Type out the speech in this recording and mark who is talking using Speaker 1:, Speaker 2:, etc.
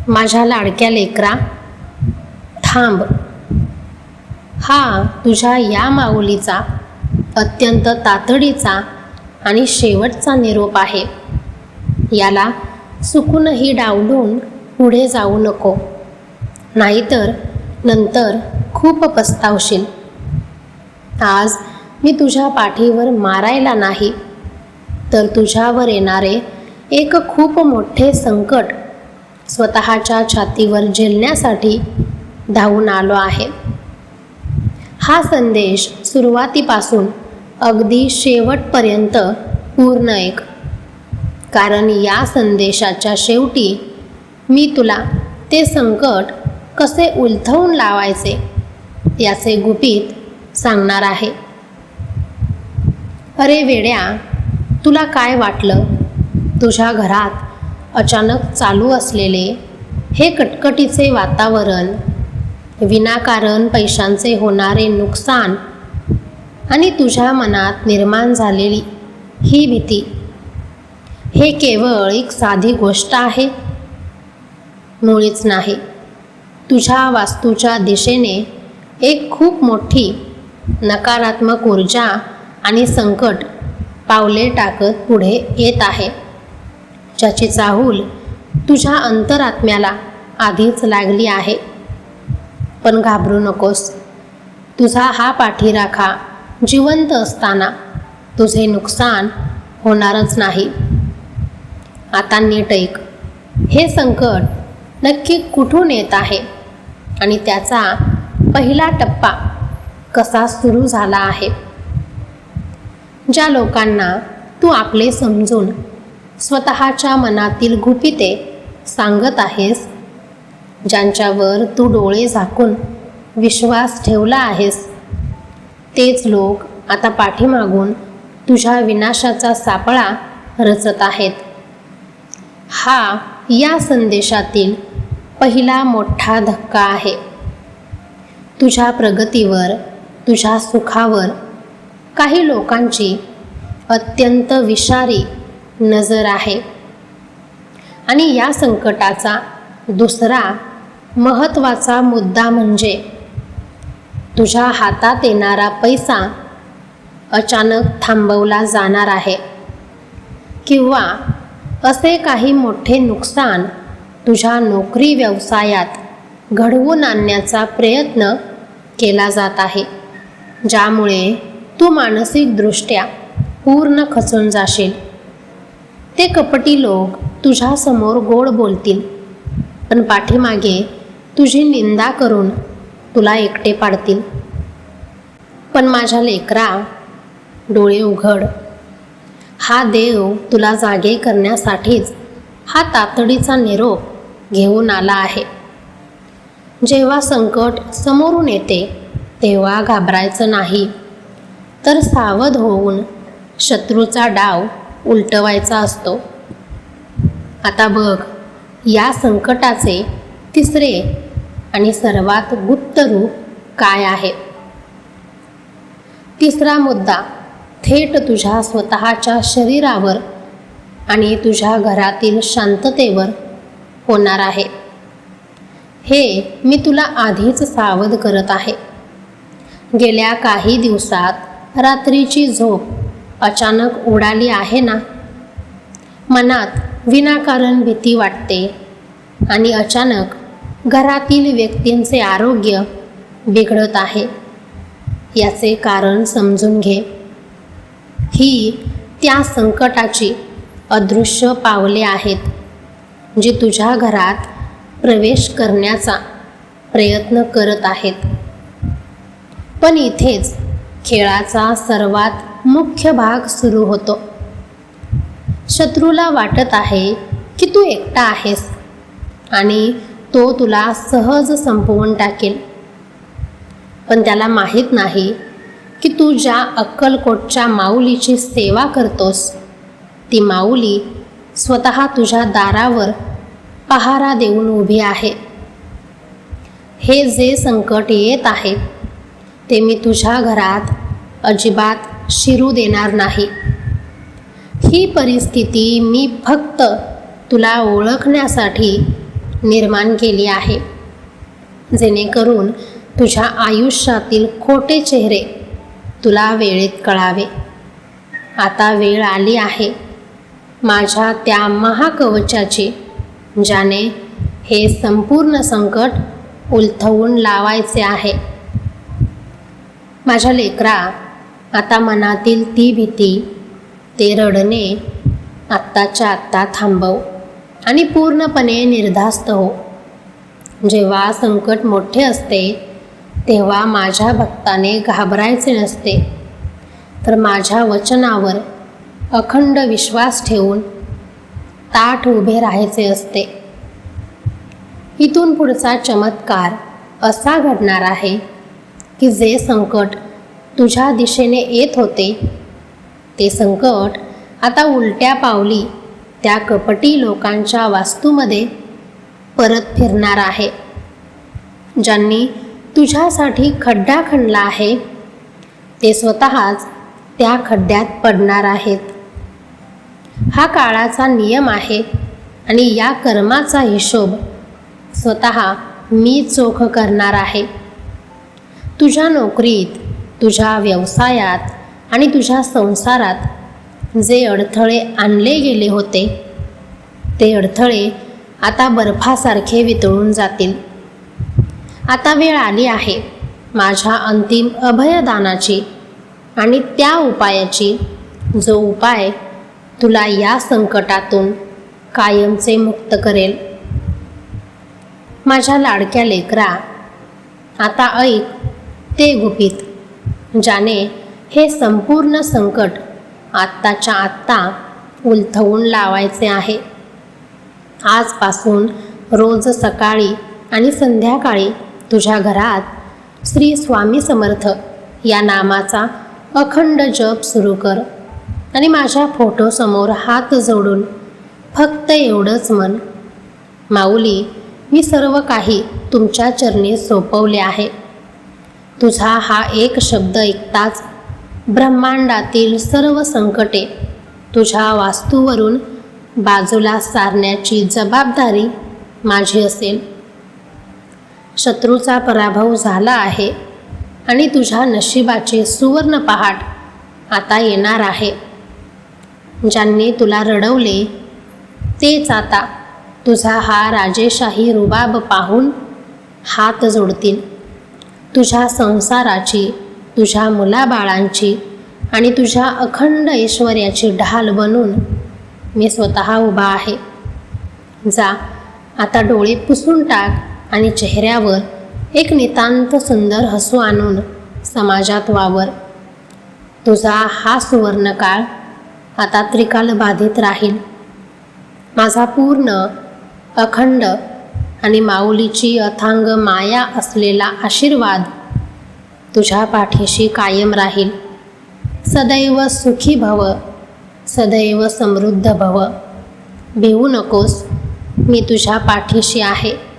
Speaker 1: माझ्या लाडक्या लेकरा, थांब. हा तुझ्या या माऊलीचा अत्यंत तातडीचा आणि शेवटचा निरोप आहे. याला चुकूनही डावलून पुढे जाऊ नको, नाहीतर नंतर खूप पस्तावशील. आज मी तुझ्या पाठीवर मारायला नाही, तर तुझ्यावर येणारे एक खूप मोठे संकट स्वतःच्या छातीवर झेलण्यासाठी धावून आलो आहे. हा संदेश सुरुवातीपासून अगदी शेवटपर्यंत पूर्ण ऐक, कारण या संदेशाच्या शेवटी मी तुला ते संकट कसे उलथवून लावायचे याचे गुपित सांगणार आहे. अरे वेड्या, तुला काय वाटलं? तुझ्या घरात अचानक चालू असलेले हे कटकटीचे वातावरण, विनाकारण पैशांचे होणारे नुकसान आणि तुझ्या मनात निर्माण झालेली ही भीती, हे केवळ एक साधी गोष्ट आहे? मुळीच नाही. तुझ्या वास्तूच्या दिशेने एक खूप मोठी नकारात्मक ऊर्जा आणि संकट पावले टाकत पुढे येत आहे, ज्याची चाहूल तुझ्या अंतरात्म्याला आधीच लागली आहे. पण घाबरू नकोस. तुझा हा पाठीराखा जिवंत असताना तुझे नुकसान होणारच नाही. आता नीट ऐक. हे संकट नक्की कुठून येत आहे आणि त्याचा पहिला टप्पा कसा सुरू झाला आहे. ज्या लोकांना तू आपले समजून स्वतःच्या मनातील गुपिते सांगत आहेस, ज्यांच्यावर तू डोळे झाकून विश्वास ठेवला आहेस, तेच लोक आता पाठीमागून तुझ्या विनाशाचा सापळा रचत आहेत. हा या संदेशातील पहिला मोठा धक्का आहे. तुझ्या प्रगतीवर, तुझ्या सुखावर काही लोकांची अत्यंत विषारी नजर आहे. आणि या संकटाचा दुसरा महत्त्वाचा मुद्दा म्हणजे तुझ्या हातात येणारा पैसा अचानक थांबवला जाणार आहे, किंवा असे काही मोठे नुकसान तुझ्या नोकरी व्यवसायात घडवून आणण्याचा प्रयत्न केला जात आहे, ज्यामुळे तू मानसिकदृष्ट्या पूर्ण खचून जाशील. ते कपटी लोक तुझ्यासमोर गोड बोलतील, पण पाठीमागे तुझी निंदा करून तुला एकटे पाडतील. पण माझ्या लेकरा, डोळे उघड. हा देव तुला जागे करण्यासाठीच हा तातडीचा निरोप घेऊन आला आहे. जेव्हा संकट समोरून येते तेव्हा घाबरायचं नाही, तर सावध होऊन शत्रूचा डाव उलटवायचा असतो. आता बघ, या संकटाचे तिसरे आणि सर्वात गुप्त रूप काय आहे. तिसरा मुद्दा थेट तुझ्या स्वतःच्या शरीरावर आणि तुझ्या घरातील शांततेवर होणार आहे. हे मी तुला आधीच सावध करत आहे. गेल्या काही दिवसात रात्रीची झोप अचानक उडाली आहे ना? मनात विनाकारण भीती वाटते आणि अचानक घरातील व्यक्तींचे आरोग्य बिघडत आहे. याचे कारण समजून घे. ही त्या संकटाची अदृश्य पावले आहेत, जी तुझ्या घरात प्रवेश करण्याचा प्रयत्न करत आहेत. पण इथेच खेळाचा सर्वात मुख्य भाग सुरू होतो. शत्रूला वाटत आहे की तू एकटा आहेस आणि तो तुला सहज संपवून टाकेल. पण त्याला माहीत नाही की तू ज्या अक्कलकोटच्या माऊलीची सेवा करतोस, ती माऊली स्वतः तुझ्या दारावर पहारा देऊन उभी आहे. हे जे संकट येत आहे ते मी तुझ्या घरात अजिबात शिरू देणार नाही. ही परिस्थिती मी फक्त तुला ओळखण्यासाठी निर्माण केली आहे, जेणेकरून तुझ्या आयुष्यातील खोटे चेहरे तुला वेळेत कळावे. आता वेळ आली आहे माझ्या त्या महाकवचाची, ज्याने हे संपूर्ण संकट उलथवून लावायचे आहे. माझ्या लेकरा, आता मनातील ती भीती, ते रडणे आत्ताच्या आत्ता थांबव आणि पूर्णपणे निर्धास्त हो. जेव्हा संकट मोठे असते तेव्हा माझ्या भक्ताने घाबरायचे नसते, तर माझ्या वचनावर अखंड विश्वास ठेवून ताठ उभे राहायचे असते. इथून पुढचा चमत्कार असा घडणार आहे की जे संकट तुझ्या दिशेने येत होते ते संकट आता उलट्या पावली त्या कपटी लोकांच्या वास्तूमध्ये परत फिरणार आहे. ज्यांनी तुझ्यासाठी खड्डा खणला आहे ते स्वतःच त्या खड्ड्यात पडणार आहेत. हा काळाचा नियम आहे आणि या कर्माचा हिशोब स्वतः मी चोख करणार आहे. तुझ्या नोकरीत, तुझ्या व्यवसायात आणि तुझ्या संसारात जे अडथळे आणले गेले होते ते अडथळे आता बर्फासारखे वितळून जातील. आता वेळ आली आहे माझ्या अंतिम अभयदानाची आणि त्या उपायाची, जो उपाय तुला या संकटातून कायमचे मुक्त करेल. माझ्या लाडक्या लेकरा, आता ऐक ते गुपित, ज्याने हे संपूर्ण संकट आत्ताच्या आत्ता उलथवून लावायचे आहे. आजपासून रोज सकाळी आणि संध्याकाळी तुझ्या घरात श्री स्वामी समर्थ या नामाचा अखंड जप सुरू कर आणि माझ्या फोटोसमोर हात जोडून फक्त एवढंच म्हण, माऊली, मी सर्व काही तुमच्या चरणी सोपवले आहे. तुझा हा एक शब्द ऐकताच ब्रह्मांडातील सर्व संकटे तुझ्या वास्तूवरून बाजूला सारण्याची जबाबदारी माझी असेल. शत्रूचा पराभव झाला आहे आणि तुझ्या नशिबाचे सुवर्ण पहाट आता येणार आहे. ज्यांनी तुला रडवले तेच आता तुझा हा राजेशाही रुबाब पाहून हात जोडतील. तुझ्या संसाराची, तुझ्या मुलाबाळांची आणि तुझ्या अखंड ऐश्वर्याची ढाल बनून मी स्वतः उभा आहे. जा, आता डोळे पुसून टाक आणि चेहऱ्यावर एक नितांत सुंदर हसू आणून समाजात वावर. तुझा हा सुवर्णकाळ आता त्रिकाल बाधित राहील. माझा पूर्ण, अखंड आणि माऊलीची अथांग माया असलेला आशीर्वाद तुझ्या पाठीशी कायम राहील. सदैव सुखी भव, सदैव समृद्ध भव. भिवू नकोस, मी तुझ्या पाठीशी आहे.